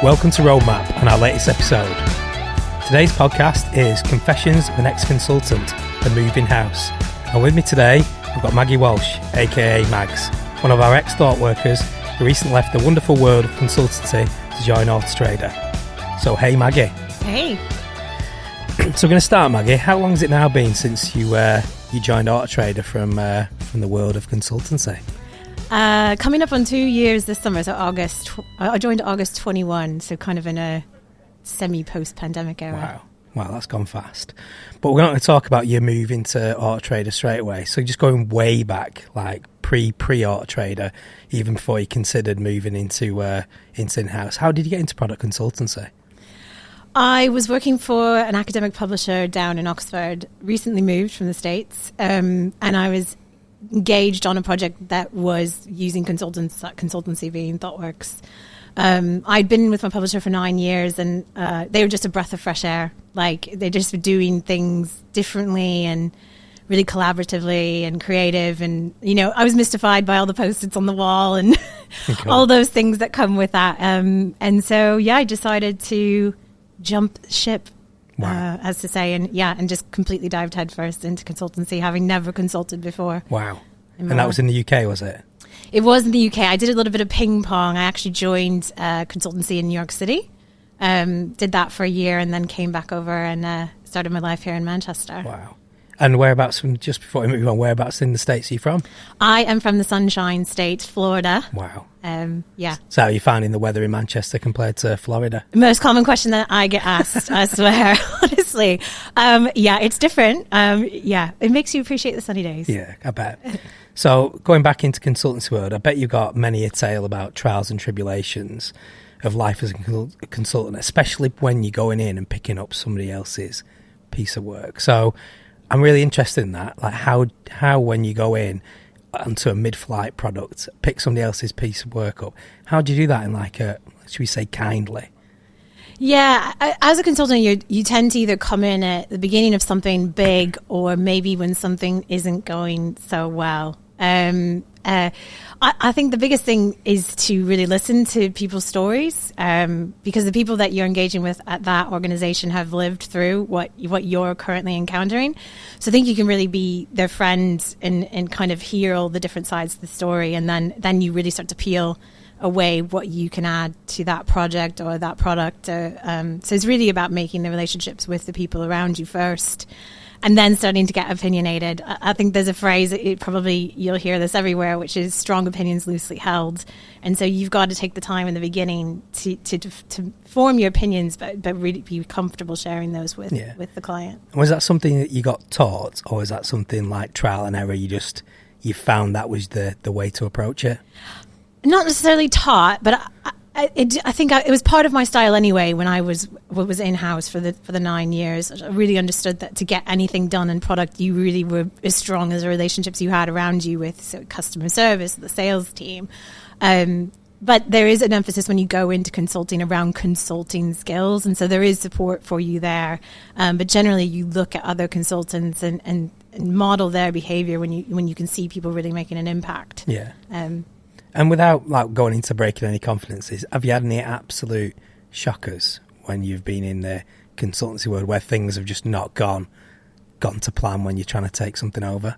Welcome to Roadmap and our latest episode. Today's podcast is Confessions of an Ex-Consultant and Moving House. And with me today, we've got Maggie Walsh, aka Mags, one of our ex-thought workers who recently left the wonderful world of consultancy to join Autotrader. So hey Maggie. Hey. So we're going to start, Maggie. How long has it now been since you joined Autotrader from the world of consultancy? Coming up on 2 years this summer, so August. I joined August 21, so kind of in a semi-post-pandemic era. Wow, that's gone fast. But we're not going to talk about your move into Autotrader straight away. So just going way back, like pre-Autotrader, even before you considered moving into in-house. How did you get into product consultancy? I was working for an academic publisher down in Oxford, recently moved from the States, and I was engaged on a project that was using consultancy being ThoughtWorks. I'd been with my publisher for 9 years, and they were just a breath of fresh air. Like, they just were doing things differently and really collaboratively and creative. And, you know, I was mystified by all the Post-its on the wall and all those things that come with that. And so, yeah, I decided to jump ship. Wow. As to say, and just completely dived headfirst into consultancy, having never consulted before. Wow. And that was in the UK, was it? It was in the UK. I did a little bit of ping pong. I actually joined consultancy in New York City, did that for a year, and then came back over and started my life here in Manchester. Wow. And whereabouts, just before we move on, whereabouts in the States are you from? I am from the Sunshine State, Florida. Wow. Yeah. So how are you finding the weather in Manchester compared to Florida? Most common question that I get asked, I swear, honestly. Yeah, it's different. Yeah, it makes you appreciate the sunny days. Yeah, I bet. So going back into consultancy world, I bet you got many a tale about trials and tribulations of life as a consultant, especially when you're going in and picking up somebody else's piece of work. So I'm really interested in that. Like how when you go in onto a mid-flight product, pick somebody else's piece of work up, how do you do that in like a, should we say, kindly? Yeah, as a consultant, you tend to either come in at the beginning of something big or maybe when something isn't going so well. I think the biggest thing is to really listen to people's stories, because the people that you're engaging with at that organization have lived through what you're currently encountering. So I think you can really be their friend and kind of hear all the different sides of the story, and then you really start to peel away what you can add to that project or that product. So it's really about making the relationships with the people around you first, and then starting to get opinionated. I think there's a phrase, you'll hear this everywhere, which is strong opinions loosely held. And so you've got to take the time in the beginning to form your opinions, but really be comfortable sharing those with the client. Was that something that you got taught, or is that something like trial and error? You found that was the way to approach it? Not necessarily taught, but I think it was part of my style anyway. When I was in-house for the 9 years, I really understood that to get anything done in product, you really were as strong as the relationships you had around you with customer service, the sales team. But there is an emphasis when you go into consulting around consulting skills, and so there is support for you there. But generally, you look at other consultants and model their behavior when you can see people really making an impact. Yeah. And without like going into breaking any confidences, have you had any absolute shockers when you've been in the consultancy world where things have just not gone to plan when you're trying to take something over?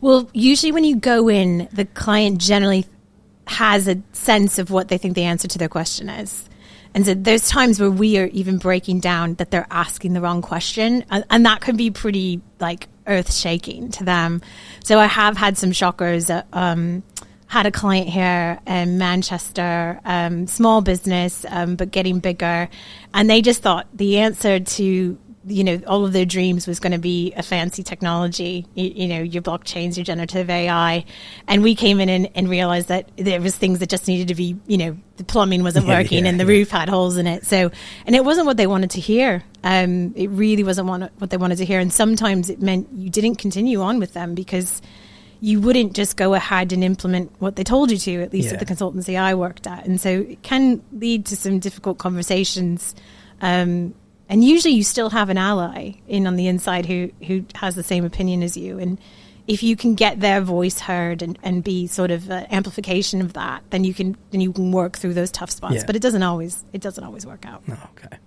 Well, usually when you go in, the client generally has a sense of what they think the answer to their question is. And so there's times where we are even breaking down that they're asking the wrong question. And that can be pretty like earth-shaking to them. So I have had some shockers. Had a client here in Manchester, small business, but getting bigger. And they just thought the answer to, all of their dreams was going to be a fancy technology, your blockchains, your generative AI. And we came in and realized that there was things that just needed to be, the plumbing wasn't working and the roof had holes in it. So, and it wasn't what they wanted to hear. It really wasn't what they wanted to hear. And sometimes it meant you didn't continue on with them because you wouldn't just go ahead and implement what they told you to, at least at the consultancy I worked at. And so it can lead to some difficult conversations. And usually you still have an ally on the inside who has the same opinion as you. And if you can get their voice heard and be sort of an amplification of that, then you can work through those tough spots. Yeah. But it doesn't always work out. Oh, okay.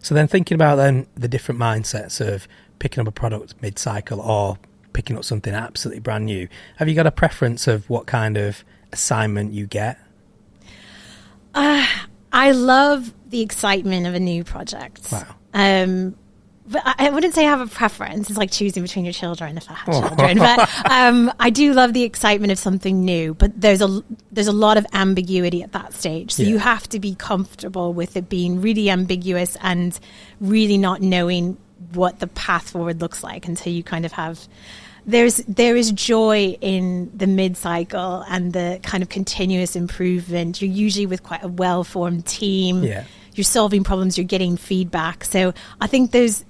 So then thinking about then the different mindsets of picking up a product mid-cycle or picking up something absolutely brand new, have you got a preference of what kind of assignment you get? I love the excitement of a new project. Wow. But I wouldn't say I have a preference. It's like choosing between your children if I had children. But I do love the excitement of something new. But there's a lot of ambiguity at that stage. So you have to be comfortable with it being really ambiguous and really not knowing what the path forward looks like until you kind of have... There is joy in the mid-cycle and the kind of continuous improvement. You're usually with quite a well-formed team. Yeah. You're solving problems. You're getting feedback. So I think there's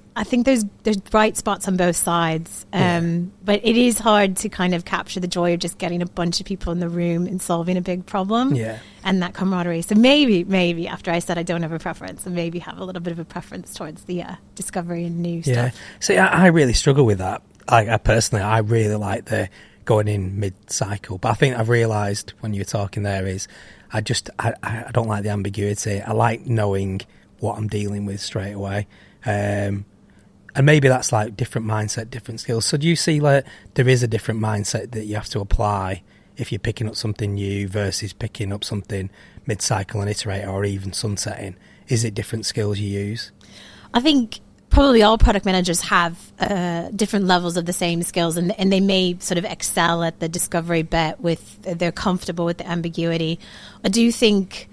bright spots on both sides. But it is hard to kind of capture the joy of just getting a bunch of people in the room and solving a big problem. Yeah. And that camaraderie. So maybe after I said I don't have a preference, and maybe have a little bit of a preference towards the discovery and new stuff. See, I really struggle with that. I personally, I really like the going in mid-cycle. But I think I've realised when you were talking there is I don't like the ambiguity. I like knowing what I'm dealing with straight away. And maybe that's like different mindset, different skills. So do you see like there is a different mindset that you have to apply if you're picking up something new versus picking up something mid-cycle and iterate or even sunsetting? Is it different skills you use? I think probably all product managers have different levels of the same skills, and they may sort of excel at the discovery bit they're comfortable with the ambiguity. I do think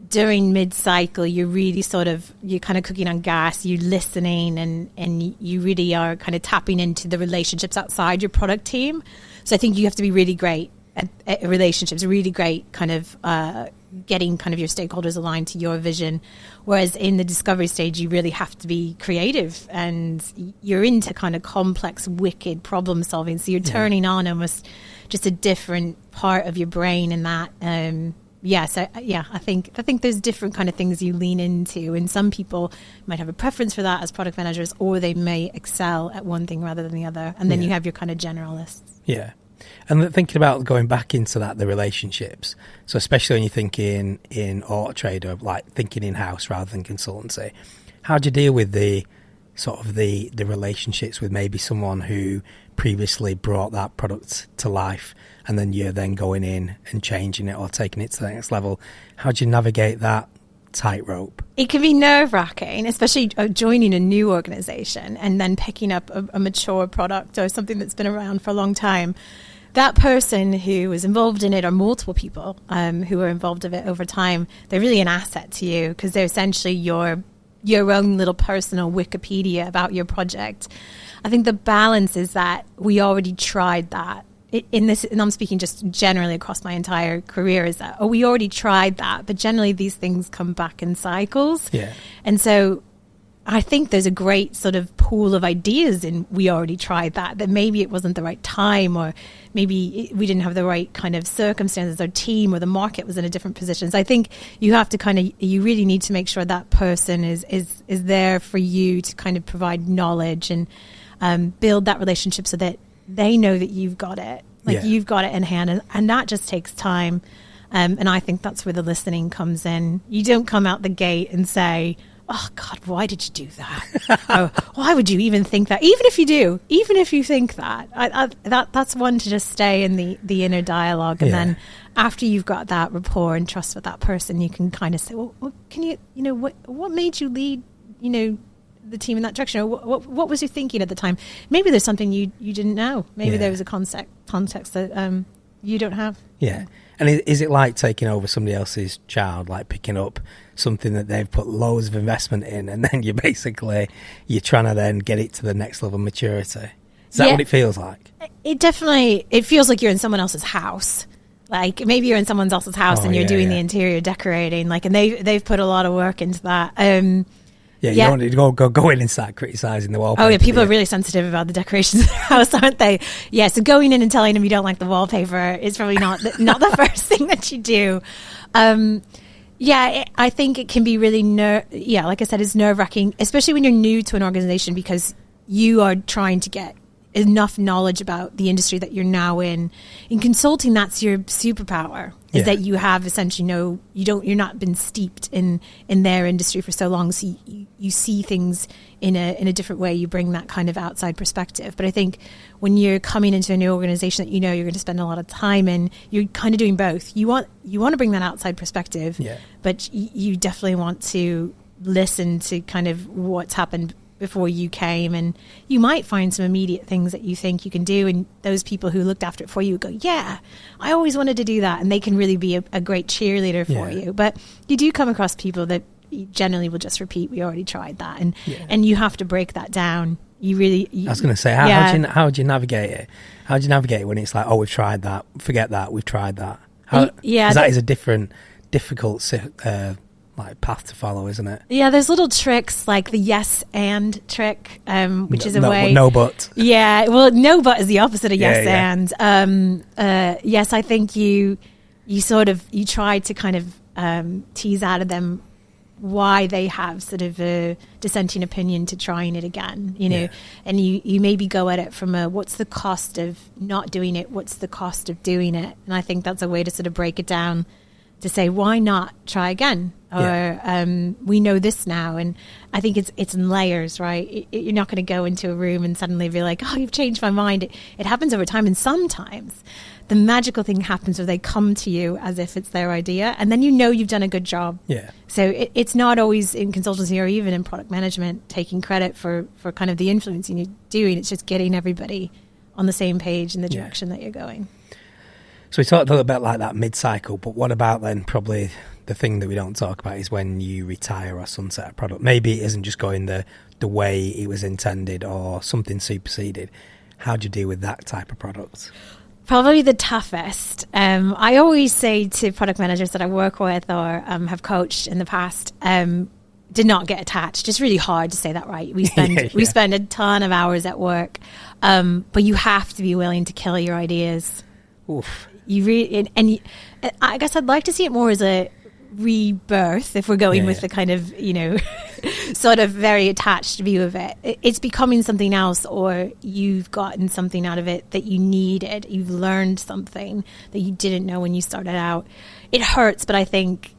during mid-cycle, you're kind of cooking on gas, you're listening, and you really are kind of tapping into the relationships outside your product team. So I think you have to be really great at relationships, really great kind of getting kind of your stakeholders aligned to your vision. Whereas in the discovery stage, you really have to be creative, and you're into kind of complex, wicked problem solving. So you're turning on almost just a different part of your brain in that. I think there's different kind of things you lean into, and some people might have a preference for that as product managers, or they may excel at one thing rather than the other. And then you have your kind of generalists. Yeah. And thinking about going back into that, the relationships. So especially when you're thinking in Auto Trader, like thinking in-house rather than consultancy, how do you deal with the sort of the relationships with maybe someone who previously brought that product to life, and then you're then going in and changing it or taking it to the next level? How do you navigate that tightrope? It can be nerve-wracking, especially joining a new organization and then picking up a mature product or something that's been around for a long time. That person who was involved in it, or multiple people who are involved in it over time, they're really an asset to you, because they're essentially your own little personal Wikipedia about your project. I think the balance is that we already tried that. And I'm speaking just generally across my entire career, is that, we already tried that, but generally these things come back in cycles. Yeah. And so I think there's a great sort of pool of ideas in we already tried that maybe it wasn't the right time, or maybe we didn't have the right kind of circumstances, or team, or the market was in a different position. So I think you have to you really need to make sure that person is there for you to kind of provide knowledge and build that relationship so that they know that you've got it, you've got it in hand, and that just takes time. And I think that's where the listening comes in. You don't come out the gate and say, "Oh God, why did you do that?" "Oh, why would you even think that?" Even if you do, even if you think that, that's one to just stay in the inner dialogue, and then after you've got that rapport and trust with that person, you can kind of say, "Well, can you, what made you lead, the team in that direction, or what was you thinking at the time? Maybe there's something you didn't know. Maybe there was a context that you don't have." Yeah. And is it like taking over somebody else's child, like picking up something that they've put loads of investment in, and then you're trying to then get it to the next level of maturity? Is that what it feels like? It feels like you're in someone else's house. Like maybe you're in someone else's house and you're doing the interior decorating, and they've put a lot of work into that. You don't need to go in and start criticising the wallpaper. Oh yeah, people are really sensitive about the decorations of their house, aren't they? Yeah, so going in and telling them you don't like the wallpaper is probably not the first thing that you do. I think it can be really like I said, it's nerve-wracking, especially when you're new to an organization, because you are trying to get enough knowledge about the industry that you're now in consulting, that's your superpower, is that you have essentially you're not been steeped in their industry for so long. So you see things in a different way. You bring that kind of outside perspective. But I think when you're coming into a new organization that you're going to spend a lot of time in, you're kind of doing both. You want to bring that outside perspective, but you definitely want to listen to kind of what's happened before you came, and you might find some immediate things that you think you can do, and those people who looked after it for you go, yeah, I always wanted to do that, and they can really be a great cheerleader for you. But you do come across people that generally will just repeat, we already tried that, and you have to break that down. I was going to say, how do you navigate it? How do you navigate it when it's like, oh, we've tried that, forget that, we've tried that? Because that is a difficult like path to follow, isn't it? Yeah, there's little tricks like the yes and trick, which is a way. No but. Yeah, well, no but is the opposite of yes and. Yes, I think you try to kind of tease out of them why they have sort of a dissenting opinion to trying it again, and you maybe go at it from what's the cost of not doing it, what's the cost of doing it, and I think that's a way to sort of break it down, to say, why not try again? Or we know this now. And I think it's in layers, right? You're not going to go into a room and suddenly be like, oh, you've changed my mind. It happens over time. And sometimes the magical thing happens where they come to you as if it's their idea. And then you've done a good job. Yeah. So it's not always in consultancy or even in product management taking credit for kind of the influencing you're doing. It's just getting everybody on the same page in the direction that you're going. So we talked a little bit like that mid-cycle, but what about then probably the thing that we don't talk about is when you retire or sunset a product? Maybe it isn't just going the way it was intended or something superseded. How do you deal with that type of product? Probably the toughest. I always say to product managers that I work with or have coached in the past, did not get attached. It's really hard to say that, right? We spend a ton of hours at work, but you have to be willing to kill your ideas. Oof. I guess I'd like to see it more as a rebirth, if we're going with the kind of sort of very attached view of it. It's becoming something else, or you've gotten something out of it that you needed. You've learned something that you didn't know when you started out. It hurts, but I think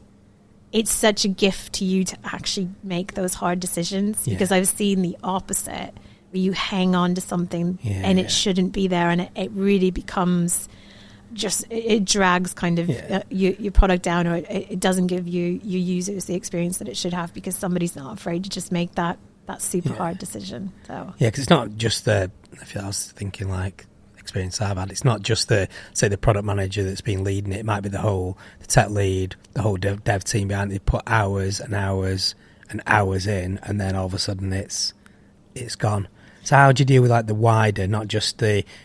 it's such a gift to you to actually make those hard decisions, because I've seen the opposite, where you hang on to something and it shouldn't be there, and it really becomes just, it drags kind of your product down, or it doesn't give your users the experience that it should have, because somebody's not afraid to just make that super hard decision. So because it's not just I was thinking like experience I've had, it's not just the product manager that's been leading it. It might be the tech lead, the whole dev team behind it. They put hours and hours and hours in, and then all of a sudden it's gone. So how do you deal with like the wider, not just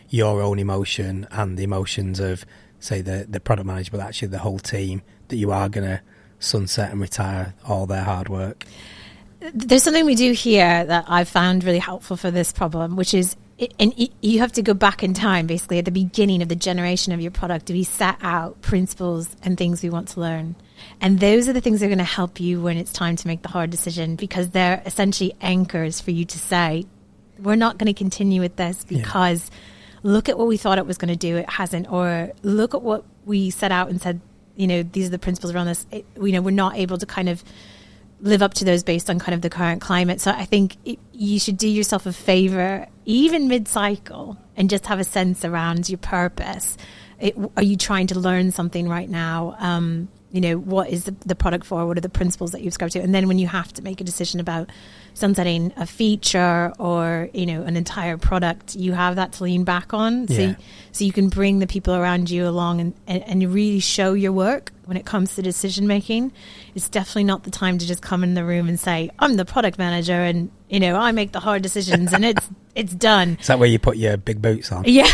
your own emotion and the emotions of, say, the product manager, but actually the whole team that you are going to sunset and retire all their hard work? There's something we do here that I've found really helpful for this problem, which is, you have to go back in time, basically at the beginning of the generation of your product. We set out principles and things we want to learn. And those are the things that are going to help you when it's time to make the hard decision, because they're essentially anchors for you to say, we're not going to continue with this because look at what we thought it was going to do, it hasn't. Or look at what we set out and said, these are the principles around this. We're not able to kind of live up to those based on kind of the current climate. So I think you should do yourself a favor, even mid-cycle, and just have a sense around your purpose. Are you trying to learn something right now? What is the product for? What are the principles that you've subscribed to? And then when you have to make a decision about sunsetting a feature or, an entire product, you have that to lean back on. So you can bring the people around you along and really show your work when it comes to decision making. It's definitely not the time to just come in the room and say, I'm the product manager and, I make the hard decisions and it's done. Is that where you put your big boots on? Yeah.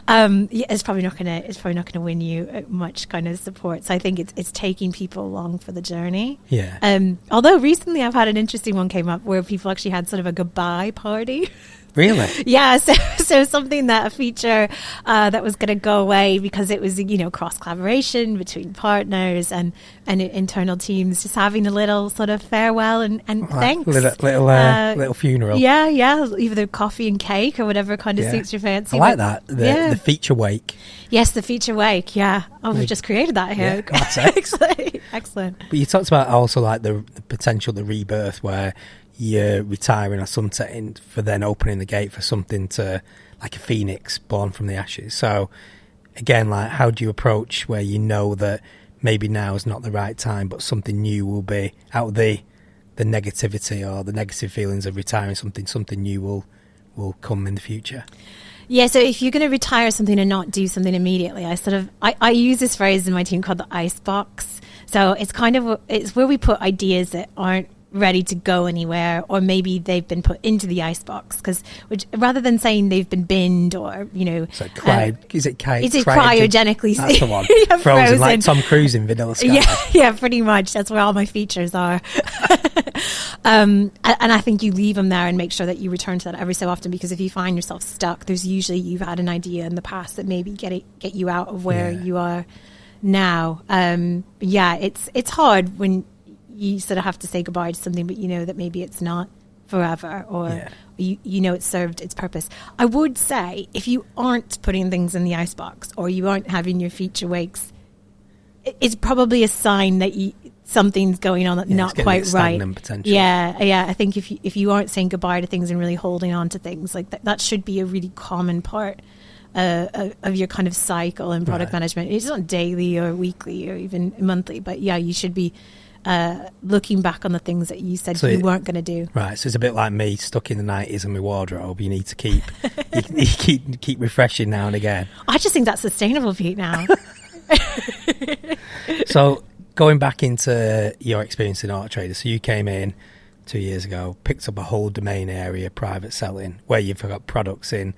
It's probably not gonna win you much kind of support. So I think it's taking people along for the journey. Although recently I've had an interesting one came up where people actually had sort of a goodbye party. Really? Yeah, so something that a feature that was going to go away because it was, cross collaboration between partners and internal teams, just having a little sort of farewell and thanks. Little funeral. Yeah, either coffee and cake or whatever kind of suits your fancy. I like that. The feature wake. Yes, the feature wake. Yeah. Oh, we've just created that here. Yeah, Excellent. But you talked about also like the potential, the rebirth where you're retiring or sunsetting for then opening the gate for something to, like a phoenix born from the ashes. So again, like, how do you approach where you know that maybe now is not the right time, but something new will be out of the negativity or the negative feelings of retiring something new will come in the future? Yeah, so if you're going to retire something and not do something immediately, I use this phrase in my team called the icebox. So it's where we put ideas that aren't ready to go anywhere, or maybe they've been put into the icebox, which rather than saying they've been binned or so is it cryogenically? That's the one. Yeah, frozen like Tom Cruise in Vanilla Sky. Yeah, pretty much. That's where all my features are. And I think you leave them there and make sure that you return to that every so often, because if you find yourself stuck, there's usually you've had an idea in the past that maybe get you out of where you are now. It's hard when you sort of have to say goodbye to something, but you know that maybe it's not forever, or you know it's served its purpose. I would say if you aren't putting things in the icebox or you aren't having your feature wakes, it's probably a sign that something's going on that's not quite right. Yeah. I think if you aren't saying goodbye to things and really holding on to things, like that should be a really common part of your kind of cycle in product management. It's not daily or weekly or even monthly, but you should be looking back on the things that you said you weren't going to do. Right, so it's a bit like me stuck in the 90s in my wardrobe. You need to keep keep refreshing now and again. I just think that's sustainable, Pete, now. So going back into your experience in Auto Trader, so you came in 2 years ago, picked up a whole domain area, private selling, where you've got products in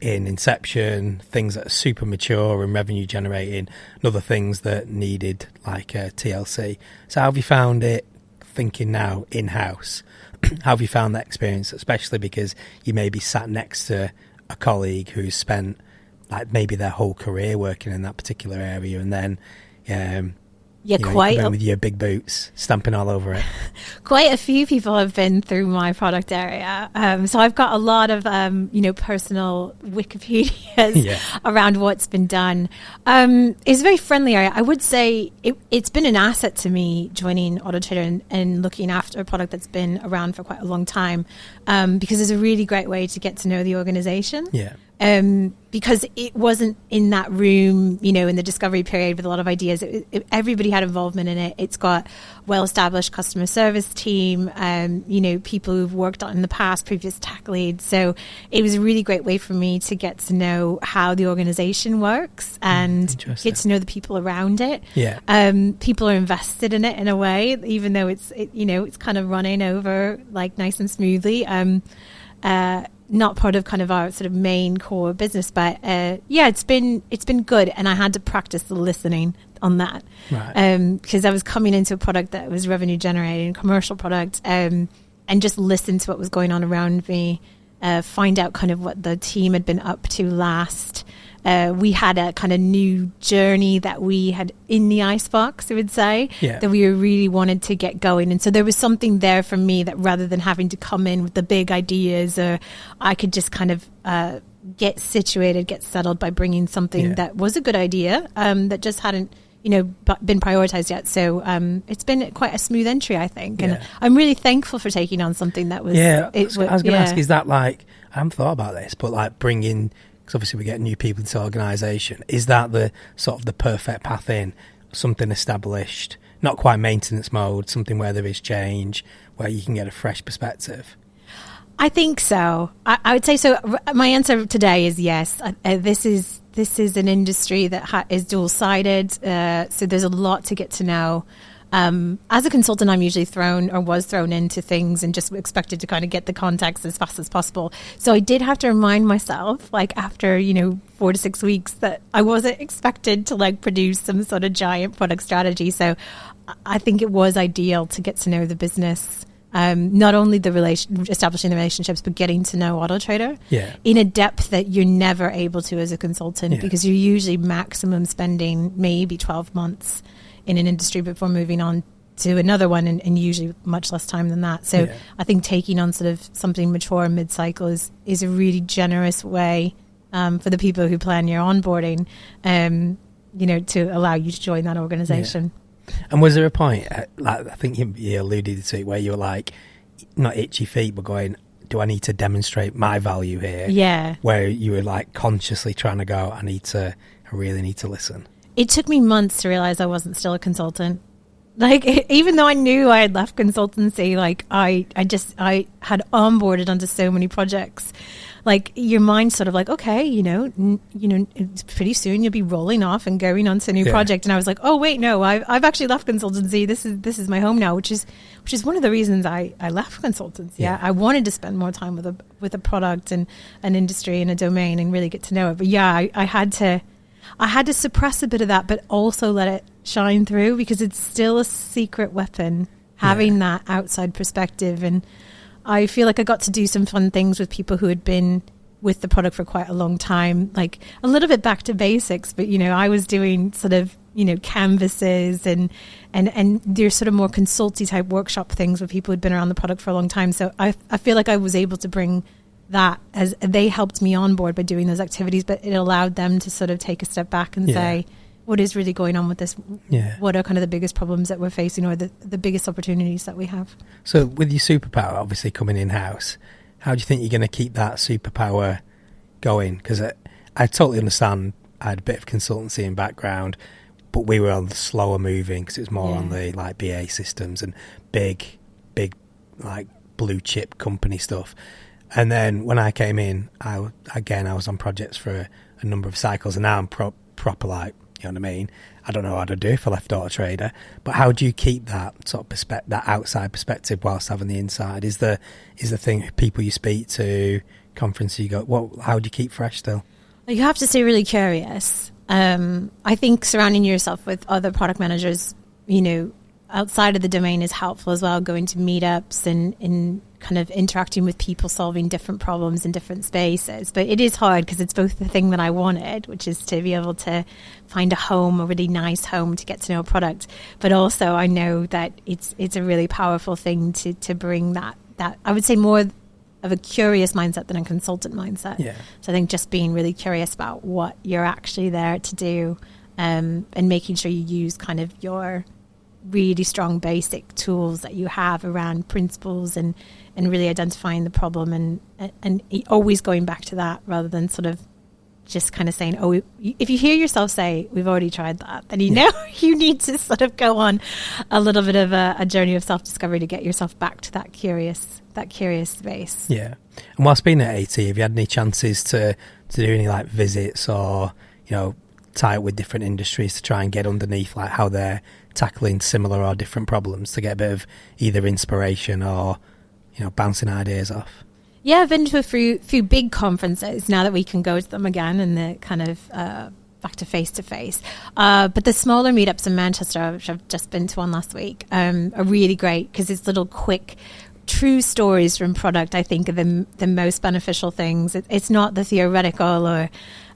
inception, things that are super mature and revenue generating, and other things that needed like TLC. So how have you found it thinking now in-house? How have you found that experience, especially because you maybe sat next to a colleague who's spent like maybe their whole career working in that particular area, and then with your big boots stamping all over it? Quite a few people have been through my product area, so I've got a lot of personal Wikipedias around what's been done. It's a very friendly area. I would say it's been an asset to me joining Auto Trader and looking after a product that's been around for quite a long time, because it's a really great way to get to know the organization. Because it wasn't in that room, in the discovery period with a lot of ideas. Everybody had involvement in it. It's got well-established customer service team, people who've worked on in the past, previous tech leads. So it was a really great way for me to get to know how the organization works and get to know the people around it. People are invested in it in a way, even though it's kind of running over like nice and smoothly. Not part of kind of our sort of main core business, but it's been good, and I had to practice the listening on that, because I was coming into a product that was revenue generating, commercial product, and just listen to what was going on around me, find out kind of what the team had been up to last. We had a kind of new journey that we had in the icebox, I would say, that we really wanted to get going. And so there was something there for me that rather than having to come in with the big ideas, I could just kind of get situated, get settled by bringing something that was a good idea, that just hadn't been prioritized yet. So it's been quite a smooth entry, I think. And I'm really thankful for taking on something that was... I was going to ask, is that like, I haven't thought about this, but like bringing... because obviously we get new people into the organisation. Is that the sort of the perfect path in? Something established, not quite maintenance mode, something where there is change, where you can get a fresh perspective? I think so. I would say so. My answer today is yes. This is an industry that is dual-sided, so there's a lot to get to know. As a consultant, I'm usually was thrown into things and just expected to kind of get the context as fast as possible. So I did have to remind myself, like after, 4 to 6 weeks, that I wasn't expected to like produce some sort of giant product strategy. So I think it was ideal to get to know the business not only establishing the relationships, but getting to know Auto Trader in a depth that you're never able to as a consultant, because you're usually maximum spending maybe 12 months in an industry before moving on to another one, and usually much less time than that. So I think taking on sort of something mature mid-cycle is a really generous way for the people who plan your onboarding, to allow you to join that organization. And was there a point, like I think you alluded to it, where you were like, not itchy feet, but going, do I need to demonstrate my value here? Yeah. Where you were like consciously trying to go, I really need to listen. It took me months to realize I wasn't still a consultant. Like, even though I knew I had left consultancy, like I had onboarded onto so many projects. Like, your mind's sort of like, okay, it's pretty soon you'll be rolling off and going on to a new project. And I was like, oh wait, no, I've actually left consultancy. This is my home now, which is one of the reasons I left consultancy. Yeah. I wanted to spend more time with a product and an industry and a domain and really get to know it. But yeah, I had to suppress a bit of that, but also let it shine through, because it's still a secret weapon, having that outside perspective. And I feel like I got to do some fun things with people who had been with the product for quite a long time, like a little bit back to basics, but I was doing sort of canvases and there's sort of more consulty type workshop things with people who'd been around the product for a long time. So I feel like I was able to bring that, as they helped me on board by doing those activities, but it allowed them to sort of take a step back and say, what is really going on with this? What are kind of the biggest problems that we're facing, or the biggest opportunities that we have? So with your superpower obviously coming in-house, how do you think you're going to keep that superpower going? Because I totally understand, I had a bit of consultancy in background, but we were on the slower moving, because it was more on the like BA systems and big like blue chip company stuff. And then when I came in, I was on projects for a number of cycles, and now I'm proper like, you know what I mean? I don't know how to do if I left Auto Trader, but how do you keep that sort of that outside perspective whilst having the inside? Is the thing, people you speak to, conferences you go, how do you keep fresh still? You have to stay really curious. I think surrounding yourself with other product managers, outside of the domain is helpful as well. Going to meetups and kind of interacting with people solving different problems in different spaces. But it is hard, because it's both the thing that I wanted, which is to be able to find a really nice home to get to know a product. But also I know that it's a really powerful thing to bring that I would say more of a curious mindset than a consultant mindset. Yeah. So I think just being really curious about what you're actually there to do, and making sure you use kind of your really strong basic tools that you have around principles and really identifying the problem and always going back to that, rather than sort of just kind of saying, if you hear yourself say, we've already tried that, then you know you need to sort of go on a little bit of a journey of self-discovery to get yourself back to that curious space. Yeah. And whilst being at AT, have you had any chances to do any like visits or, tie up with different industries to try and get underneath like how they're tackling similar or different problems, to get a bit of either inspiration or bouncing ideas off? Yeah, I've been to a few big conferences now that we can go to them again, and the kind of back to face. But the smaller meetups in Manchester, which I've just been to one last week, are really great, because it's little quick true stories from product, I think, are the most beneficial things. It's not the theoretical, or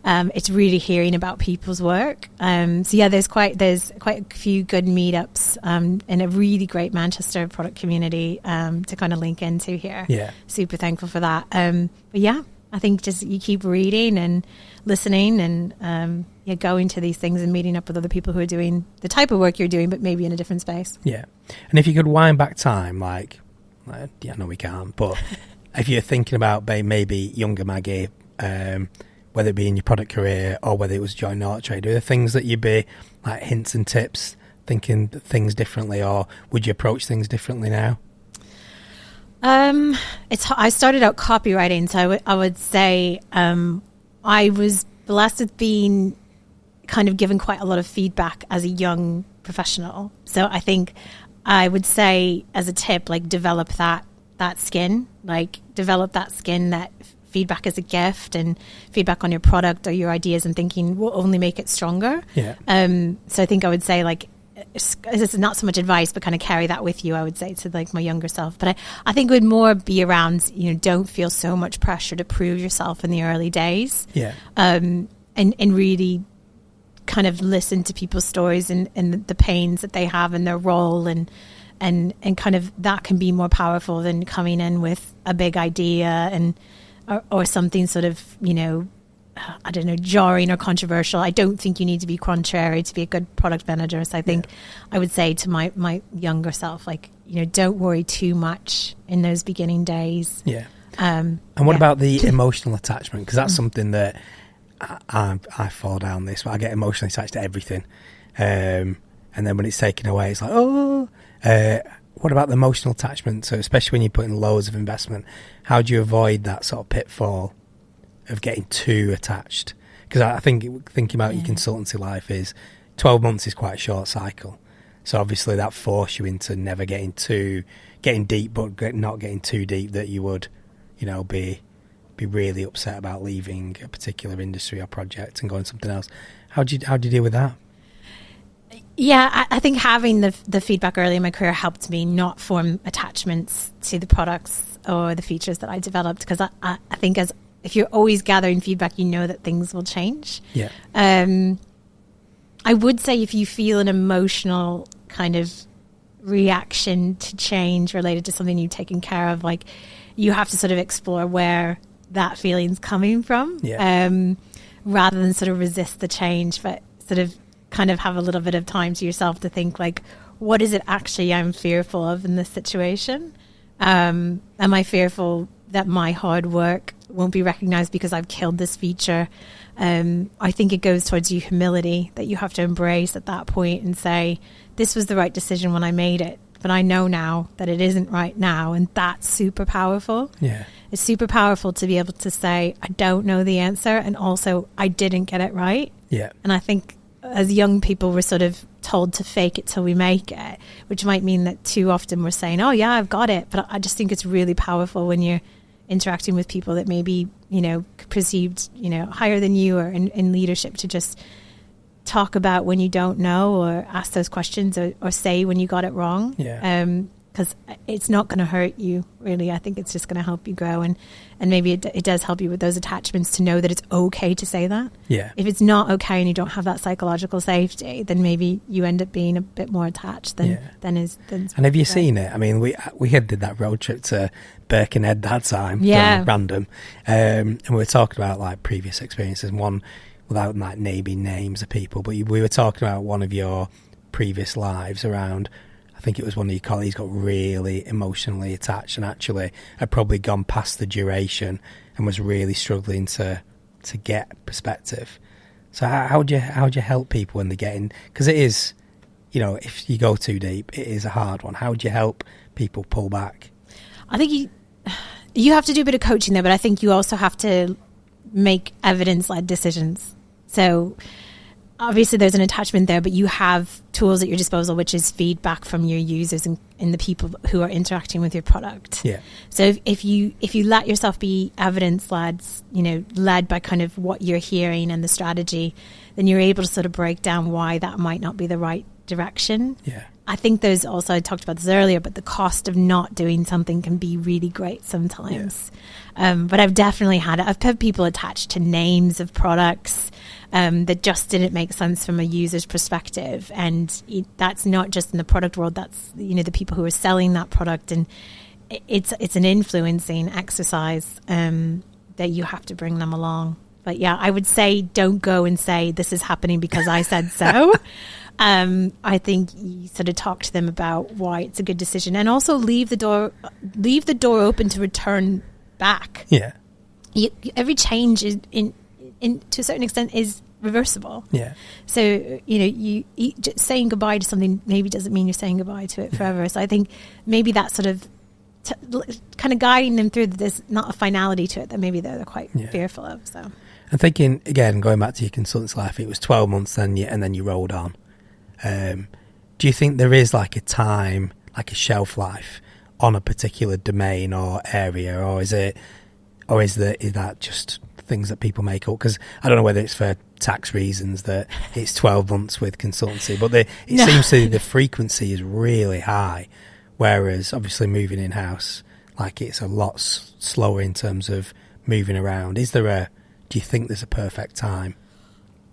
it's really hearing about people's work. So yeah, there's quite a few good meetups and a really great Manchester product community to kind of link into here. Yeah, super thankful for that. But yeah, I think just you keep reading and listening and going to these things and meeting up with other people who are doing the type of work you're doing, but maybe in a different space. Yeah, and if you could wind back time, no, we can't. But if you're thinking about maybe younger Maggie, whether it be in your product career or whether it was joining Auto Trader, are there things that you'd be like hints and tips, thinking things differently, or would you approach things differently now? I started out copywriting, so I would say I was blessed with being kind of given quite a lot of feedback as a young professional. So I think I would say as a tip, develop that skin, develop that skin that feedback is a gift, and feedback on your product or your ideas and thinking will only make it stronger. Yeah. So I think I would say this is not so much advice, but kind of carry that with you, I would say, to like my younger self. But I think it would more be around, don't feel so much pressure to prove yourself in the early days. Yeah. And really kind of listen to people's stories and the pains that they have in their role, and kind of that can be more powerful than coming in with a big idea and or something sort of, I don't know, jarring or controversial. I don't think you need to be contrary to be a good product manager. So I think I would say to my younger self, like, don't worry too much in those beginning days. Yeah. And what about the emotional attachment? Because that's something that I fall down this, but I get emotionally attached to everything. And then when it's taken away, it's like, what about the emotional attachment? So especially when you're putting loads of investment, how do you avoid that sort of pitfall of getting too attached? Because I think thinking about your consultancy life is 12 months is quite a short cycle. So obviously that forced you into never getting deep, but not getting too deep that you would, be really upset about leaving a particular industry or project and going something else. How do you deal with that? Yeah, I think having the feedback early in my career helped me not form attachments to the products or the features that I developed, because I think if you're always gathering feedback, that things will change. Yeah. I would say if you feel an emotional kind of reaction to change related to something you've taken care of, like, you have to sort of explore where that feeling's coming from, rather than sort of resist the change, but sort of kind of have a little bit of time to yourself to think, like, what is it actually I'm fearful of in this situation? Am I fearful that my hard work won't be recognized because I've killed this feature? I think it goes towards your humility that you have to embrace at that point and say, this was the right decision when I made it, but I know now that it isn't right now. And that's super powerful. Yeah. It's super powerful to be able to say, I don't know the answer. And also I didn't get it right. Yeah. And I think as young people, we're sort of told to fake it till we make it, which might mean that too often we're saying, oh yeah, I've got it. But I just think it's really powerful when you're interacting with people that maybe, perceived, higher than you or in leadership, to just talk about when you don't know, or ask those questions, or say when you got it wrong. Yeah. Because it's not going to hurt you, really. I think it's just going to help you grow. And maybe it does help you with those attachments to know that it's okay to say that. Yeah. If it's not okay and you don't have that psychological safety, then maybe you end up being a bit more attached than is. And have you seen it? I mean, we had did that road trip to Birkenhead that time. Yeah. Random. And we were talking about like previous experiences. One, without like naming names of people, but we were talking about one of your previous lives around, I think it was one of your colleagues got really emotionally attached and actually had probably gone past the duration and was really struggling to get perspective. So how do you help people when they get in? Because it is, if you go too deep, it is a hard one. How do you help people pull back? I think you have to do a bit of coaching there, but I think you also have to make evidence-led decisions. So obviously there's an attachment there, but you have tools at your disposal, which is feedback from your users and the people who are interacting with your product. Yeah. So if you let yourself be evidence-led, led by kind of what you're hearing and the strategy, then you're able to sort of break down why that might not be the right direction. Yeah. I think there's also, I talked about this earlier, but the cost of not doing something can be really great sometimes. Yeah. But I've definitely I've had people attached to names of products that just didn't make sense from a user's perspective. And that's not just in the product world, that's, the people who are selling that product. And it's an influencing exercise that you have to bring them along. But yeah, I would say don't go and say, this is happening because I said so. I think you sort of talk to them about why it's a good decision, and also leave the door open to return back. Yeah. Every change is to a certain extent is reversible. Yeah. So, saying goodbye to something maybe doesn't mean you're saying goodbye to it forever. So I think maybe that sort of kind of guiding them through that there's not a finality to it that maybe they're quite fearful of. So I'm thinking, again, going back to your consultant's life, it was 12 months and then you rolled on. Do you think there is like a time, like a shelf life on a particular domain or area, or is that just things that people make up? Because I don't know whether it's for tax reasons that it's 12 months with consultancy, but it seems to the frequency is really high, whereas obviously moving in-house, like it's a lot slower in terms of moving around. Do you think there's a perfect time?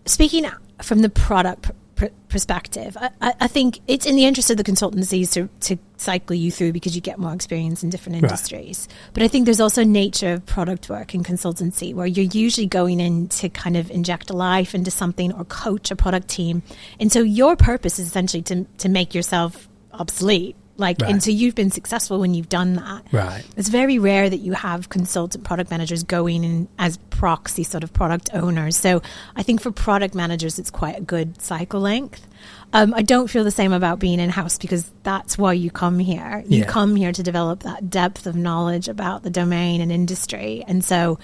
Speaking from the product perspective, I think it's in the interest of the consultancies to cycle you through because you get more experience in different industries. Right. But I think there's also nature of product work in consultancy where you're usually going in to kind of inject a life into something or coach a product team. And so your purpose is essentially to make yourself obsolete. Right. And so you've been successful when you've done that. Right. It's very rare that you have consultant product managers going in as proxy sort of product owners. So I think for product managers, it's quite a good cycle length. I don't feel the same about being in-house because that's why you come here. You come here to develop that depth of knowledge about the domain and industry. And so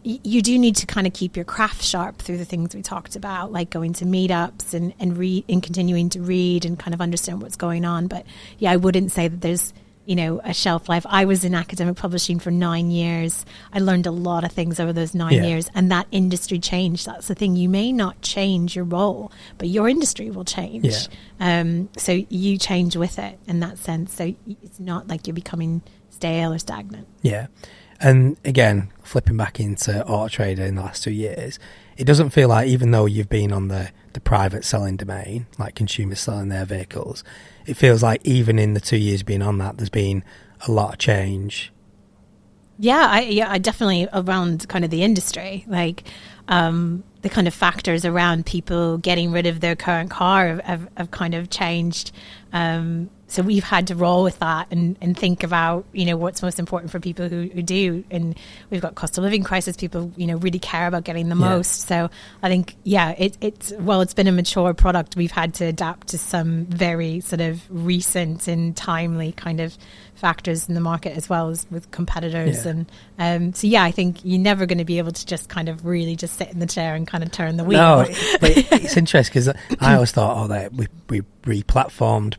you do need to kind of keep your craft sharp through the things we talked about, like going to meetups and read and continuing to read and kind of understand what's going on. But I wouldn't say that there's, a shelf life. I was in academic publishing for 9 years. I learned a lot of things over those 9 years, and that industry changed. That's the thing. You may not change your role, but your industry will change. Yeah. So you change with it in that sense. So it's not like you're becoming stale or stagnant. Yeah. And again, flipping back into Auto Trader in the last 2 years, it doesn't feel like, even though you've been on the private selling domain, like consumers selling their vehicles, it feels like even in the 2 years being on that, there's been a lot of change. I definitely around kind of the industry, like the kind of factors around people getting rid of their current car have kind of changed. So we've had to roll with that and think about, what's most important for people who do. And we've got cost of living crisis. People, really care about getting the most. So I think, it's been a mature product. We've had to adapt to some very sort of recent and timely kind of factors in the market as well as with competitors. Yeah. And I think you're never going to be able to just kind of really just sit in the chair and kind of turn the wheel. No, but it's interesting because I always thought, that we re-platformed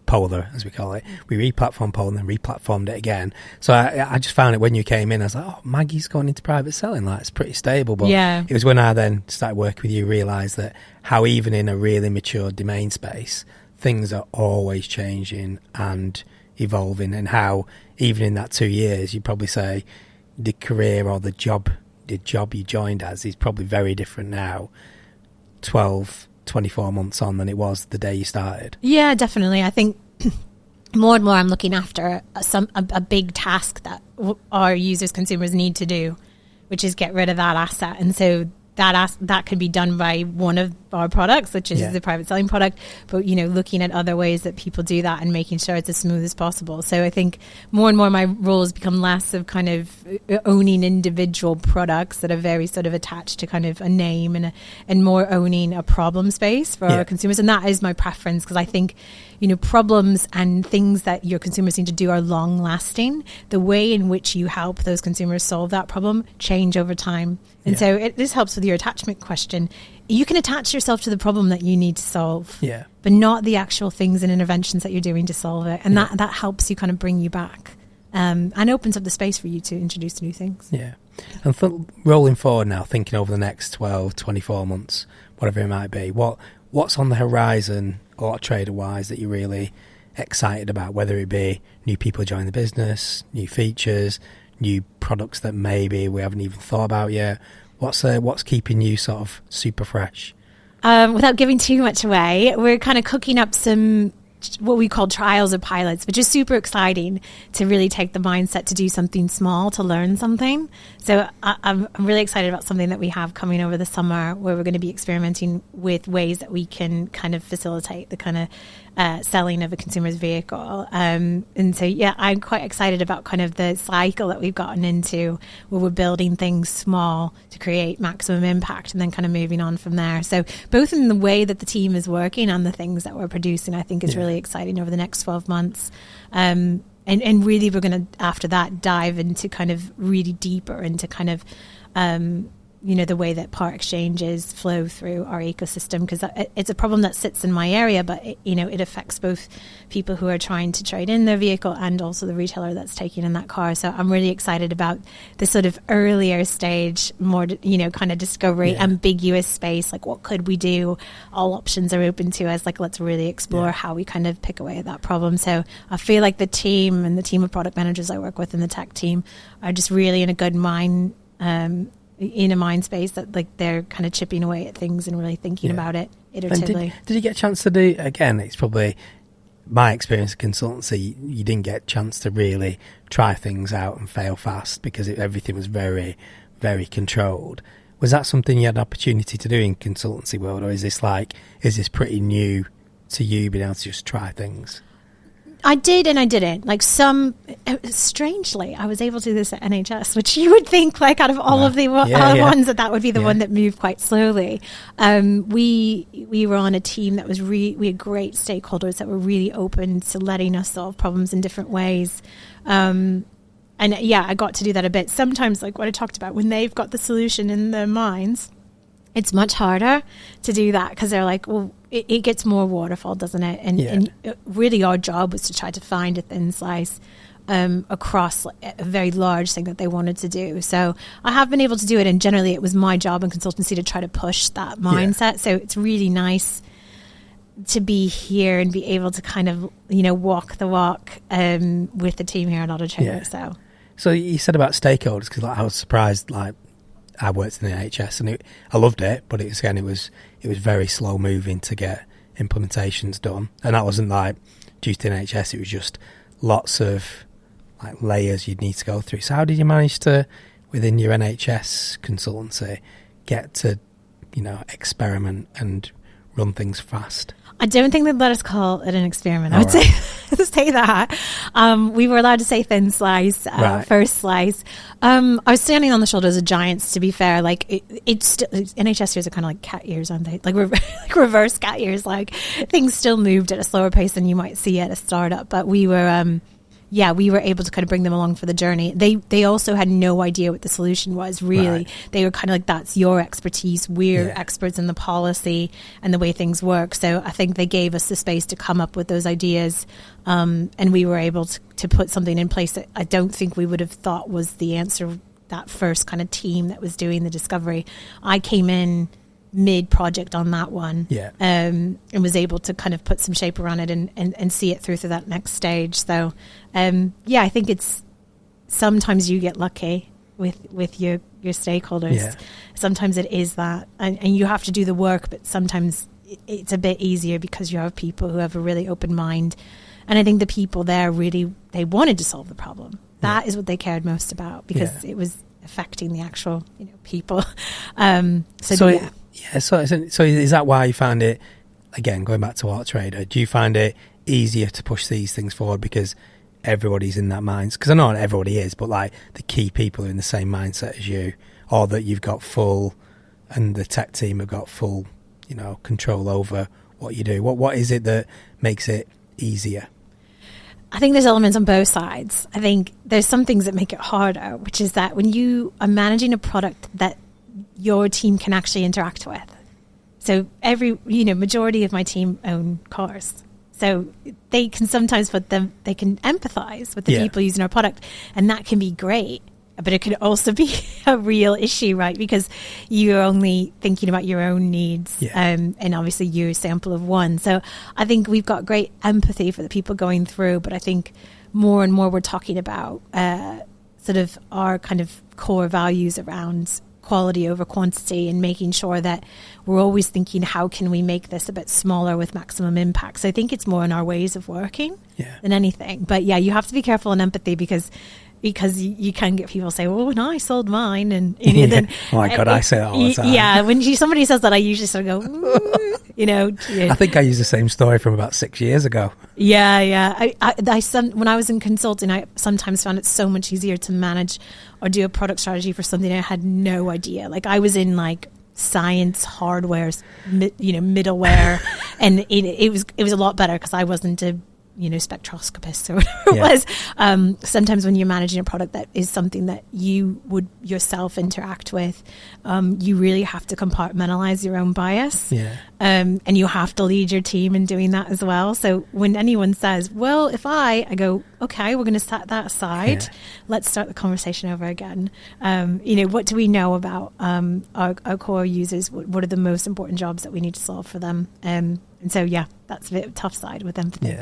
Polar, as we call it. We re-platformed Polar and then re-platformed it again. So I just found it when you came in, I was like, Maggie's gone into private selling. Like, it's pretty stable. But it was when I then started working with you, realised that how even in a really mature domain space, things are always changing and evolving, and how even in that 2 years, you'd probably say the career or the job you joined as is probably very different now, 24 months on, than it was the day you started. Yeah, definitely. I think more and more I'm looking after a big task that our users, consumers need to do, which is get rid of that asset. And so that can be done by one of our products, which is the private selling product, but looking at other ways that people do that and making sure it's as smooth as possible. So I think more and more my role has become less of kind of owning individual products that are very sort of attached to kind of a name and more owning a problem space for our consumers. And that is my preference, because I think problems and things that your consumers need to do are long lasting. The way in which you help those consumers solve that problem change over time. And so this helps with your attachment question. You can attach yourself to the problem that you need to solve, but not the actual things and interventions that you're doing to solve it. And that helps you kind of bring you back and opens up the space for you to introduce new things. Yeah. And rolling forward now, thinking over the next 12, 24 months, whatever it might be, what's on the horizon, Auto Trader-wise, that you're really excited about, whether it be new people joining the business, new features, new products that maybe we haven't even thought about yet? What's keeping you sort of super fresh? Without giving too much away, we're kind of cooking up some what we call trials or pilots, which is super exciting to really take the mindset to do something small, to learn something. So I'm really excited about something that we have coming over the summer, where we're going to be experimenting with ways that we can kind of facilitate the kind of selling of a consumer's vehicle. And so, I'm quite excited about kind of the cycle that we've gotten into, where we're building things small to create maximum impact and then kind of moving on from there. So both in the way that the team is working and the things that we're producing, I think is really exciting over the next 12 months. And really we're going to, after that, dive into kind of really deeper into kind of the way that part exchanges flow through our ecosystem, because it's a problem that sits in my area, but it affects both people who are trying to trade in their vehicle and also the retailer that's taking in that car. So I'm really excited about the sort of earlier stage, more kind of discovery, ambiguous space. Like, what could we do? All options are open to us. Like, let's really explore how we kind of pick away at that problem. So I feel like the team and the team of product managers I work with in the tech team are just really in a good mind space, that like they're kind of chipping away at things and really thinking about it iteratively. Did you get a chance to do, again, it's probably my experience of consultancy, you didn't get a chance to really try things out and fail fast because everything was very, very controlled. Was that something you had an opportunity to do in consultancy world, or is this pretty new to you being able to just try things? I did and I didn't. Like, strangely, I was able to do this at NHS, which you would think, like, out of all of the ones, that would be the one that moved quite slowly. We were on a team that was we had great stakeholders that were really open to letting us solve problems in different ways. And I got to do that a bit. Sometimes, like what I talked about, when they've got the solution in their minds, it's much harder to do that because they're like, well, it gets more waterfall, doesn't it? And really our job was to try to find a thin slice across a very large thing that they wanted to do. So I have been able to do it, and generally it was my job in consultancy to try to push that mindset. So it's really nice to be here and be able to kind of, walk the walk with the team here at Auto Trader. So you said about stakeholders, because I was surprised, like, I worked in the NHS and I loved it, but it was very slow moving to get implementations done. And that wasn't like due to the NHS, it was just lots of like layers you'd need to go through. So how did you manage to, within your NHS consultancy, get to, experiment and run things fast? I don't think they'd let us call it an experiment. I would say that. We were allowed to say thin slice, first slice. I was standing on the shoulders of giants, to be fair. Like, it's still, NHS years are kind of like cat years, aren't they? Like, like reverse cat years. Like, things still moved at a slower pace than you might see at a startup. But we were... we were able to kind of bring them along for the journey. They also had no idea what the solution was, really. Right. They were kind of like, that's your expertise. We're experts in the policy and the way things work. So I think they gave us the space to come up with those ideas. And we were able to put something in place that I don't think we would have thought was the answer, that first kind of team that was doing the discovery. I came in mid-project on that one and was able to kind of put some shape around it and see it through to that next stage. So I think it's sometimes you get lucky with your stakeholders. Sometimes it is that and you have to do the work, but sometimes it's a bit easier because you have people who have a really open mind, and I think the people there really, they wanted to solve the problem. That is what they cared most about, because it was affecting the actual people. So is that why you found it, again, going back to Auto Trader, do you find it easier to push these things forward because everybody's in that mindset? Because I know not everybody is, but like the key people are in the same mindset as you, or that you've got full, and the tech team have got full, control over what you do. What is it that makes it easier? I think there's elements on both sides. I think there's some things that make it harder, which is that when you are managing a product that your team can actually interact with. So majority of my team own cars. So they can sometimes they can empathize with the people using our product, and that can be great. But it could also be a real issue, right? Because you're only thinking about your own needs, and obviously you're a sample of one. So I think we've got great empathy for the people going through, but I think more and more we're talking about sort of our kind of core values around quality over quantity, and making sure that we're always thinking, how can we make this a bit smaller with maximum impact? So I think it's more in our ways of working than anything. But you have to be careful in empathy, because you can get people say, well, no, I sold mine, and then oh my god, I say that all the time. When somebody says that, I usually sort of go I think I used the same story from about 6 years ago. I when I was in consulting, I sometimes found it so much easier to manage or do a product strategy for something I had no idea. Like, I was in like science, hardware, middleware, and it was a lot better because I wasn't a spectroscopists or whatever it was. Sometimes when you're managing a product that is something that you would yourself interact with, you really have to compartmentalize your own bias. And you have to lead your team in doing that as well. So when anyone says, well, if I go, okay, we're going to set that aside. Let's start the conversation over again. What do we know about our core users? What are the most important jobs that we need to solve for them? And so, that's a bit tough side with empathy.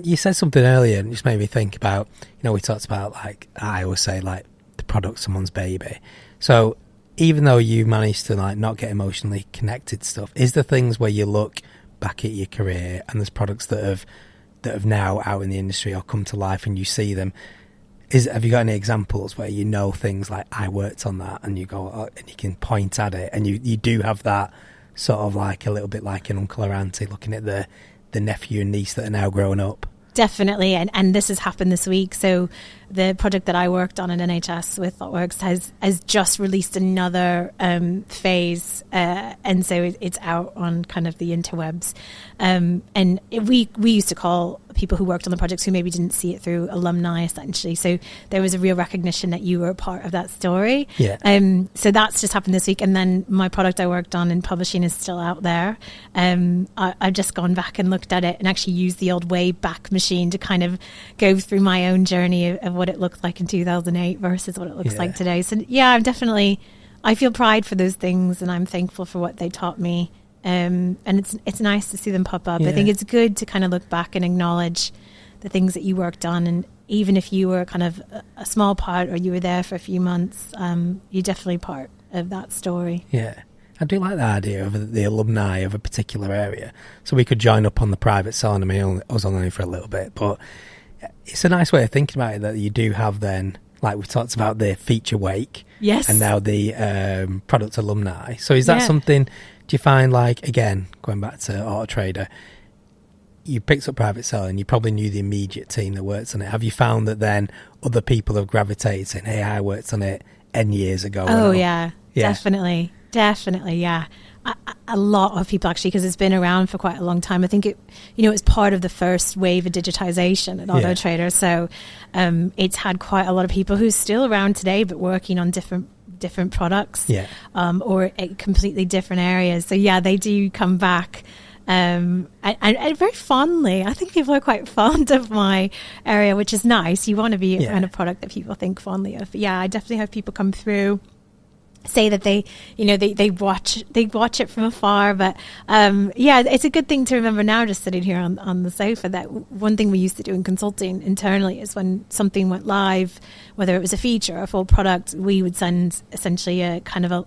You said something earlier and it just made me think about, we talked about, like, I always say, like, the product someone's baby. So even though you managed to, like, not get emotionally connected to stuff, is there things where you look back at your career and there's products that have now out in the industry or come to life and you see them? Have you got any examples where things like, I worked on that, and you go, and you can point at it, and you do have that sort of like a little bit like an uncle or auntie looking at the nephew and niece that are now growing up? Definitely, and this has happened this week. So the project that I worked on at NHS with ThoughtWorks has just released another phase, and so it's out on kind of the interwebs. And we used to call people who worked on the projects who maybe didn't see it through alumni, essentially. So there was a real recognition that you were a part of that story. So that's just happened this week. And then my product I worked on in publishing is still out there. I've just gone back and looked at it and actually used the old Wayback Machine to kind of go through my own journey of what it looked like in 2008 versus what it looks like today. So I feel pride for those things, and I'm thankful for what they taught me. And it's nice to see them pop up. I think it's good to kind of look back and acknowledge the things that you worked on, and even if you were kind of a small part or you were there for a few months, you're definitely part of that story. I do like the idea of the alumni of a particular area, so we could join up on the private selling. I mean, I was only for a little bit, but it's a nice way of thinking about it, that you do have then, like we talked about, the feature wake, and now the product alumni. So is that something? Do you find, like, again, going back to Auto Trader, you picked up private selling, you probably knew the immediate team that worked on it. Have you found that then other people have gravitated saying, hey, I worked on it N years ago? Definitely, yeah. A lot of people, actually, because it's been around for quite a long time. I think it was part of the first wave of digitization at Auto Trader. So it's had quite a lot of people who's still around today, but working on different products, or completely different areas. So they do come back, and very fondly. I think people are quite fond of my area, which is nice. You want to be around a product that people think fondly of. But I definitely have people come through, say that they watch it from afar, but it's a good thing to remember now, just sitting here on the sofa, that one thing we used to do in consulting internally is when something went live, whether it was a feature or a full product, we would send essentially a kind of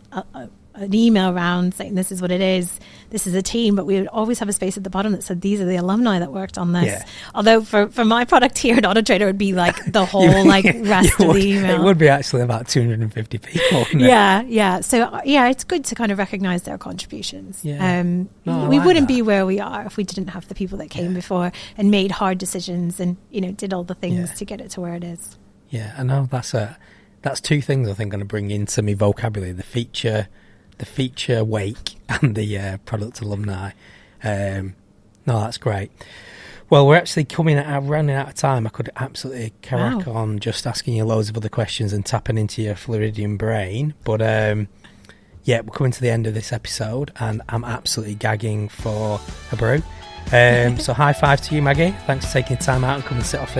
an email round saying this is what it is, this is a team, but we would always have a space at the bottom that said these are the alumni that worked on this. Although for my product here at Auto Trader, it would be like the whole rest of the email. It would be actually about 250 people. So it's good to kind of recognize their contributions. We wouldn't be where we are if we didn't have the people that came before and made hard decisions and did all the things to get it to where it is. I know that's two things I think I'm going to bring into my vocabulary: the feature wake and the product alumni. That's great. Well, we're actually running out of time. I could absolutely crack on just asking you loads of other questions and tapping into your Floridian brain. But we're coming to the end of this episode and I'm absolutely gagging for a brew. So high five to you, Maggie. Thanks for taking time out and coming and sit off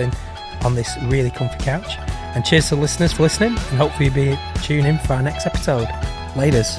on this really comfy couch. And cheers to the listeners for listening, and hopefully you'll be tuning in for our next episode. Laters.